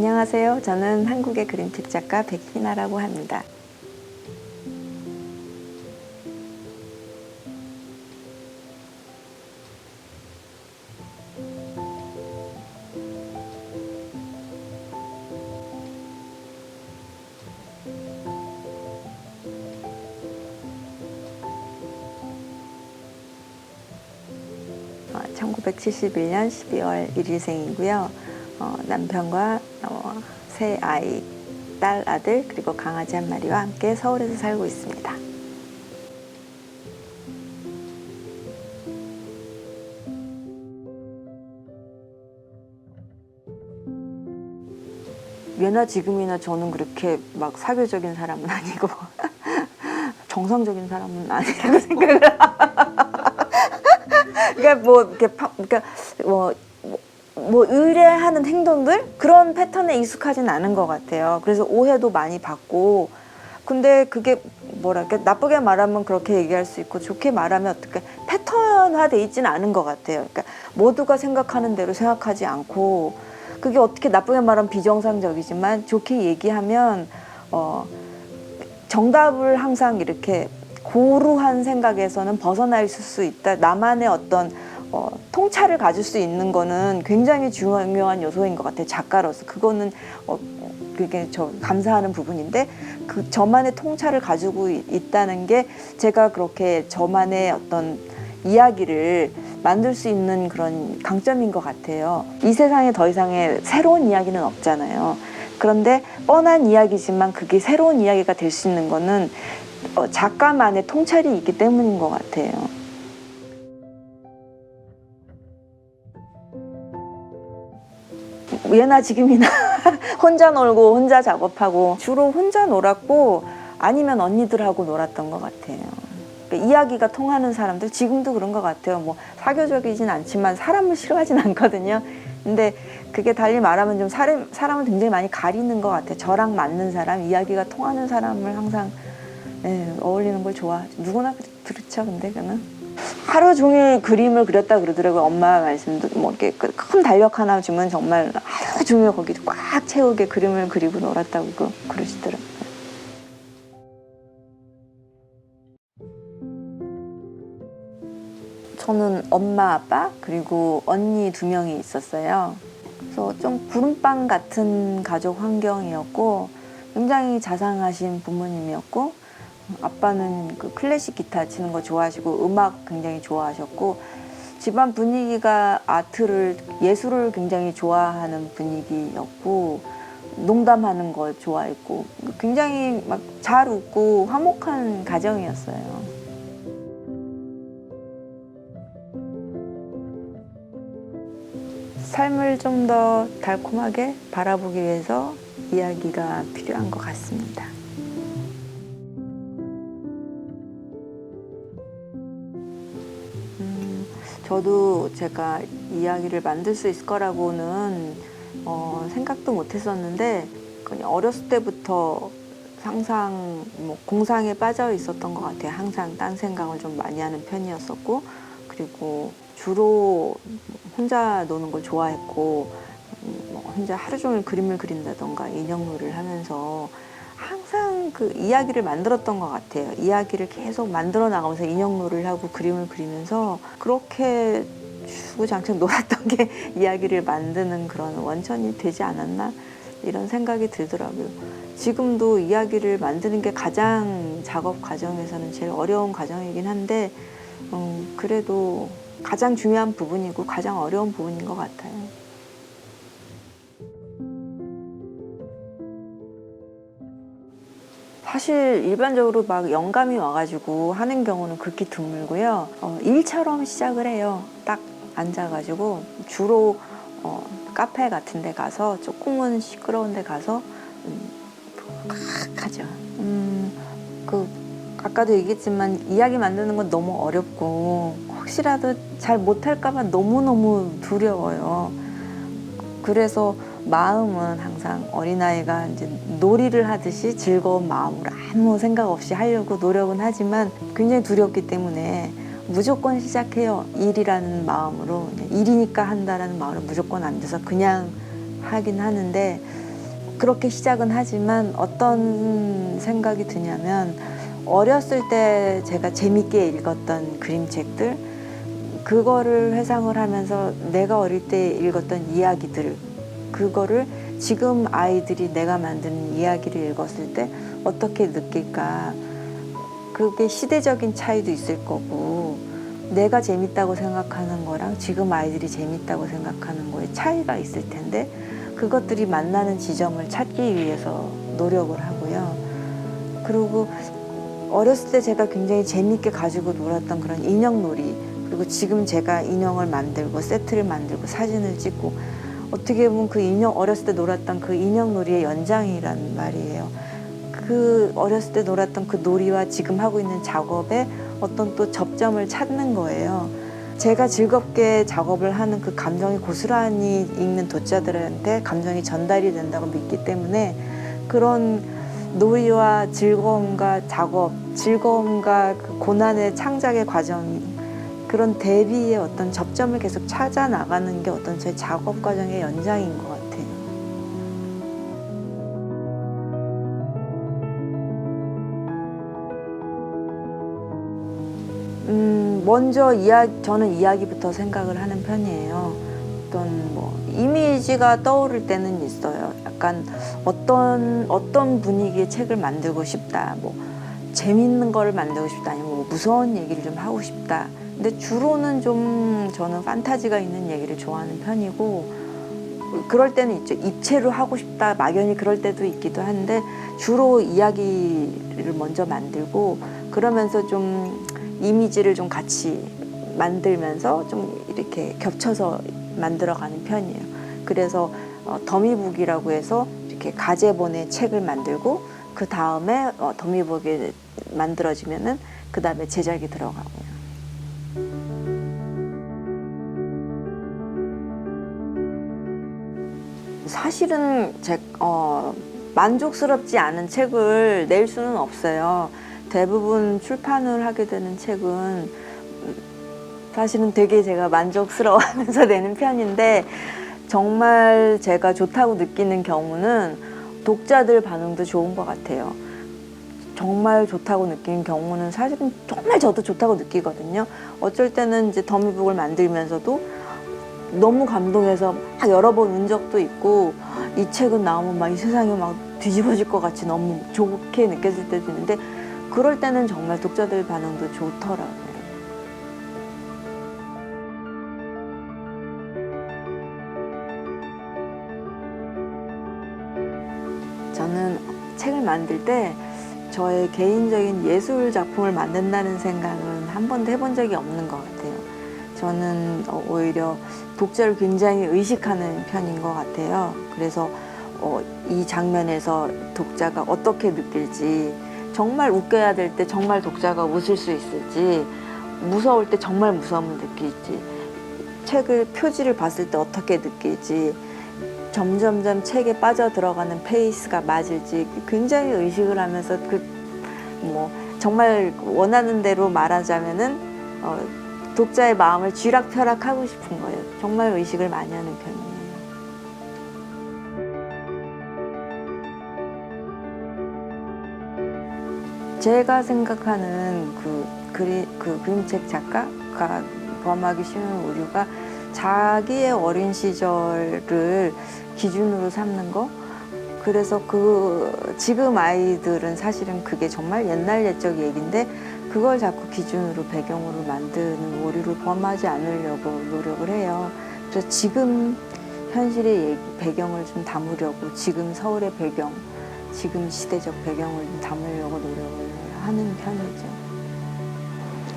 안녕하세요. 저는 한국의 그림책 작가 백희나라고 합니다. 어, 1971년 12월 1일생이고요. 남편과 세 아이, 딸, 아들, 그리고 강아지 한 마리와 함께 서울에서 살고 있습니다. 예나 지금이나 저는 그렇게 막 사교적인 사람은 아니고 정상적인 사람은 아니라고 생각을 그러니까 뭐 이렇게 그러니까 뭐 의뢰하는 행동들 그런 패턴에 익숙하진 않은 것 같아요. 그래서 오해도 많이 받고, 근데 그게 뭐랄까 나쁘게 말하면 그렇게 얘기할 수 있고 좋게 말하면 어떻게 패턴화돼 있지는 않은 것 같아요. 그러니까 모두가 생각하는 대로 생각하지 않고, 그게 어떻게 나쁘게 말하면 비정상적이지만 좋게 얘기하면 정답을 항상 이렇게 고루한 생각에서는 벗어나 있을 수 있다. 나만의 어떤 통찰을 가질 수 있는 거는 굉장히 중요한 요소인 것 같아요. 작가로서 그거는 그게 저 감사하는 부분인데, 그 저만의 통찰을 가지고 있다는 게 제가 그렇게 저만의 어떤 이야기를 만들 수 있는 그런 강점인 것 같아요. 이 세상에 더 이상의 새로운 이야기는 없잖아요. 그런데 뻔한 이야기지만 그게 새로운 이야기가 될 수 있는 거는 작가만의 통찰이 있기 때문인 것 같아요. 예나 지금이나 혼자 놀고 혼자 작업하고, 주로 혼자 놀았고 아니면 언니들하고 놀았던 것 같아요. 그러니까 이야기가 통하는 사람들, 지금도 그런 것 같아요. 뭐 사교적이진 않지만 사람을 싫어하진 않거든요. 근데 그게 달리 말하면 좀 사람을 굉장히 많이 가리는 것 같아요. 저랑 맞는 사람, 이야기가 통하는 사람을 항상 어울리는 걸 좋아하죠. 누구나 그렇죠. 근데 그는 하루 종일 그림을 그렸다 그러더라고요. 엄마 말씀도 뭐 이렇게 큰 달력 하나 주면 정말 하루 종일 거기 꽉 채우게 그림을 그리고 놀았다고 그러시더라고요. 저는 엄마, 아빠, 그리고 언니 2명이 있었어요. 그래서 좀 구름빵 같은 가족 환경이었고, 굉장히 자상하신 부모님이었고, 아빠는 그 클래식 기타 치는 거 좋아하시고 음악 굉장히 좋아하셨고, 집안 분위기가 예술을 굉장히 좋아하는 분위기였고, 농담하는 거 좋아했고, 굉장히 막 잘 웃고 화목한 가정이었어요. 삶을 좀 더 달콤하게 바라보기 위해서 이야기가 필요한 것 같습니다. 저도 제가 이야기를 만들 수 있을 거라고는 생각도 못 했었는데, 그냥 어렸을 때부터 항상 뭐 공상에 빠져 있었던 것 같아요. 항상 딴 생각을 좀 많이 하는 편이었었고, 그리고 주로 혼자 노는 걸 좋아했고, 혼자 하루 종일 그림을 그린다던가 인형놀이를 하면서 항상 그 이야기를 만들었던 것 같아요. 이야기를 계속 만들어 나가면서 인형놀이를 하고 그림을 그리면서 그렇게 주구장창 놀았던 게 이야기를 만드는 그런 원천이 되지 않았나, 이런 생각이 들더라고요. 지금도 이야기를 만드는 게 가장 작업 과정에서는 제일 어려운 과정이긴 한데, 그래도 가장 중요한 부분이고 가장 어려운 부분인 것 같아요. 사실 일반적으로 막 영감이 와가지고 하는 경우는 극히 드물고요. 일처럼 시작을 해요. 딱 앉아가지고 주로 카페 같은 데 가서, 조금은 시끄러운 데 가서 막 하죠. 아까도 얘기했지만 이야기 만드는 건 너무 어렵고, 혹시라도 잘 못할까 봐 너무너무 두려워요. 그래서 마음은 항상 어린아이가 이제 놀이를 하듯이 즐거운 마음으로 아무 생각 없이 하려고 노력은 하지만 굉장히 두렵기 때문에 무조건 시작해요. 일이라는 마음으로, 일이니까 한다라는 마음으로 무조건 안 돼서 그냥 하긴 하는데, 그렇게 시작은 하지만 어떤 생각이 드냐면 어렸을 때 제가 재밌게 읽었던 그림책들 그거를 회상을 하면서 내가 어릴 때 읽었던 이야기들 그거를 지금 아이들이 내가 만드는 이야기를 읽었을 때 어떻게 느낄까. 그게 시대적인 차이도 있을 거고 내가 재밌다고 생각하는 거랑 지금 아이들이 재밌다고 생각하는 거에 차이가 있을 텐데 그것들이 만나는 지점을 찾기 위해서 노력을 하고요. 그리고 어렸을 때 제가 굉장히 재밌게 가지고 놀았던 그런 인형놀이 그리고 지금 제가 인형을 만들고 세트를 만들고 사진을 찍고 어떻게 보면 그 인형 어렸을 때 놀았던 그 인형놀이의 연장이란 말이에요. 그 어렸을 때 놀았던 그 놀이와 지금 하고 있는 작업에 어떤 또 접점을 찾는 거예요. 제가 즐겁게 작업을 하는 그 감정이 고스란히 읽는 독자들한테 감정이 전달이 된다고 믿기 때문에 그런 놀이와 즐거움과 작업, 즐거움과 그 고난의 창작의 과정 그런 대비의 어떤 접점을 계속 찾아 나가는 게 어떤 제 작업 과정의 연장인 것 같아요. 먼저 저는 이야기부터 생각을 하는 편이에요. 어떤 뭐 이미지가 떠오를 때는 있어요. 약간 어떤 분위기의 책을 만들고 싶다. 뭐 재밌는 걸 만들고 싶다. 아니면 뭐 무서운 얘기를 좀 하고 싶다. 근데 주로는 좀 저는 판타지가 있는 얘기를 좋아하는 편이고 그럴 때는 있죠. 입체로 하고 싶다. 막연히 그럴 때도 있기도 한데 주로 이야기를 먼저 만들고 그러면서 좀 이미지를 좀 같이 만들면서 좀 이렇게 겹쳐서 만들어가는 편이에요. 그래서 더미북이라고 해서 이렇게 가제본의 책을 만들고 그 다음에 더미북이 만들어지면은 그 다음에 제작이 들어가고요. 사실은 만족스럽지 않은 책을 낼 수는 없어요. 대부분 출판을 하게 되는 책은 사실은 되게 제가 만족스러워하면서 내는 편인데 정말 제가 좋다고 느끼는 경우는 독자들 반응도 좋은 것 같아요. 정말 좋다고 느끼는 경우는 사실은 정말 저도 좋다고 느끼거든요. 어쩔 때는 이제 더미북을 만들면서도 너무 감동해서 막 여러 번 운 적도 있고 이 책은 나오면 막 이 세상이 막 뒤집어질 것 같이 너무 좋게 느껴질 때도 있는데 그럴 때는 정말 독자들 반응도 좋더라고요. 저는 책을 만들 때 저의 개인적인 예술 작품을 만든다는 생각은 한 번도 해본 적이 없는 것 같아요. 저는 오히려 독자를 굉장히 의식하는 편인 것 같아요. 그래서 이 장면에서 독자가 어떻게 느낄지 정말 웃겨야 될 때 정말 독자가 웃을 수 있을지 무서울 때 정말 무서움을 느낄지 책을 표지를 봤을 때 어떻게 느낄지 점점점 책에 빠져들어가는 페이스가 맞을지 굉장히 의식을 하면서 뭐 정말 원하는 대로 말하자면은 독자의 마음을 쥐락펴락하고 싶은 거예요. 정말 의식을 많이 하는 편이에요. 제가 생각하는 그 그림책 작가가 범하기 쉬운 오류가 자기의 어린 시절을 기준으로 삼는 거. 그래서 지금 아이들은 사실은 그게 정말 옛날 옛적 얘기인데 그걸 자꾸 기준으로 배경으로 만드는 오류를 범하지 않으려고 노력을 해요. 그래서 지금 현실의 배경을 좀 담으려고 지금 서울의 배경, 지금 시대적 배경을 좀 담으려고 노력을 하는 편이죠.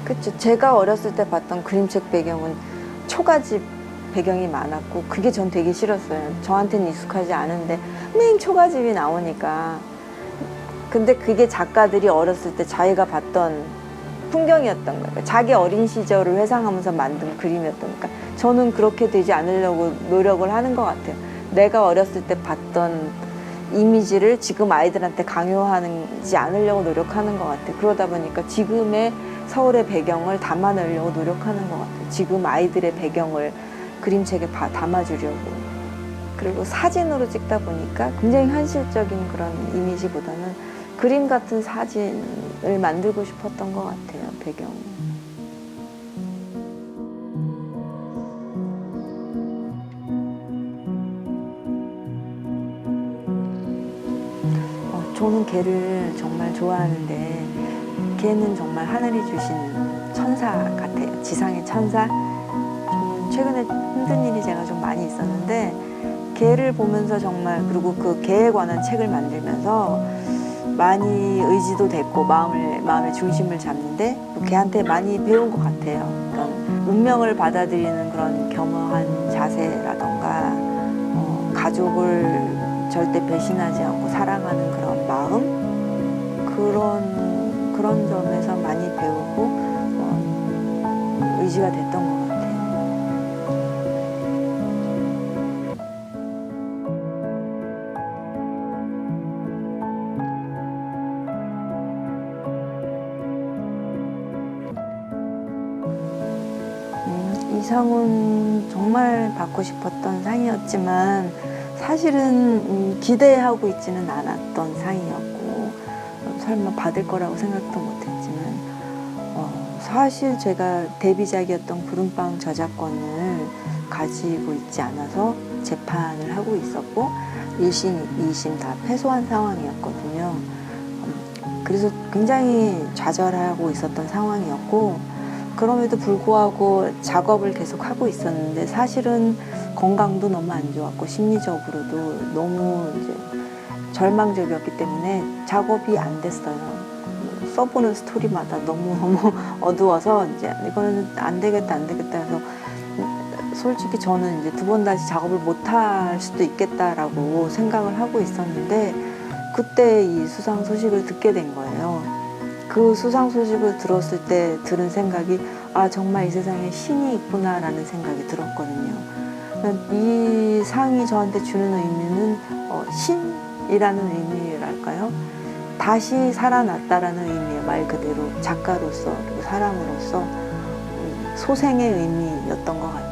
그렇죠. 제가 어렸을 때 봤던 그림책 배경은 초가집 배경이 많았고 그게 전 되게 싫었어요. 저한테는 익숙하지 않은데 맨 초가집이 나오니까. 근데 그게 작가들이 어렸을 때 자기가 봤던 풍경이었던 거예요. 자기 어린 시절을 회상하면서 만든 그림이었던 거니까 저는 그렇게 되지 않으려고 노력을 하는 것 같아요. 내가 어렸을 때 봤던 이미지를 지금 아이들한테 강요하지 않으려고 노력하는 것 같아요. 그러다 보니까 지금의 서울의 배경을 담아내려고 노력하는 것 같아요. 지금 아이들의 배경을 그림책에 담아주려고. 그리고 사진으로 찍다 보니까 굉장히 현실적인 그런 이미지보다는 그림 같은 사진을 만들고 싶었던 것 같아요, 배경을. 저는 개를 정말 좋아하는데 개는 정말 하늘이 주신 천사 같아요. 지상의 천사. 좀 최근에 힘든 일이 제가 좀 많이 있었는데 개를 보면서 정말, 그리고 그 개에 관한 책을 만들면서 많이 의지도 됐고 마음의 중심을 잡는데 또 개한테 많이 배운 것 같아요. 그러니까 운명을 받아들이는 그런 겸허한 자세라던가 가족을 절대 배신하지 않고 사랑하는 그런 마음, 그런 점에서 많이 배우고 의지가 됐던 것 같아요. 이 상은 정말 받고 싶었던 상이었지만 사실은 기대하고 있지는 않았던 상이었고 설마 받을 거라고 생각도 못했지만 사실 제가 데뷔작이었던 구름빵 저작권을 가지고 있지 않아서 재판을 하고 있었고 1심, 2심 다 패소한 상황이었거든요. 그래서 굉장히 좌절하고 있었던 상황이었고 그럼에도 불구하고 작업을 계속 하고 있었는데 사실은 건강도 너무 안 좋았고 심리적으로도 너무 이제 절망적이었기 때문에 작업이 안 됐어요. 써보는 스토리마다 너무 어두워서 이제 이거는 안 되겠다 해서 솔직히 저는 이제 두 번 다시 작업을 못 할 수도 있겠다라고 생각을 하고 있었는데 그때 이 수상 소식을 듣게 된 거예요. 그 수상 소식을 들었을 때 들은 생각이 정말 이 세상에 신이 있구나라는 생각이 들었거든요. 이 상이 저한테 주는 의미는 신이라는 의미랄까요? 다시 살아났다라는 의미예요. 말 그대로 작가로서 그리고 사람으로서 소생의 의미였던 것 같아요.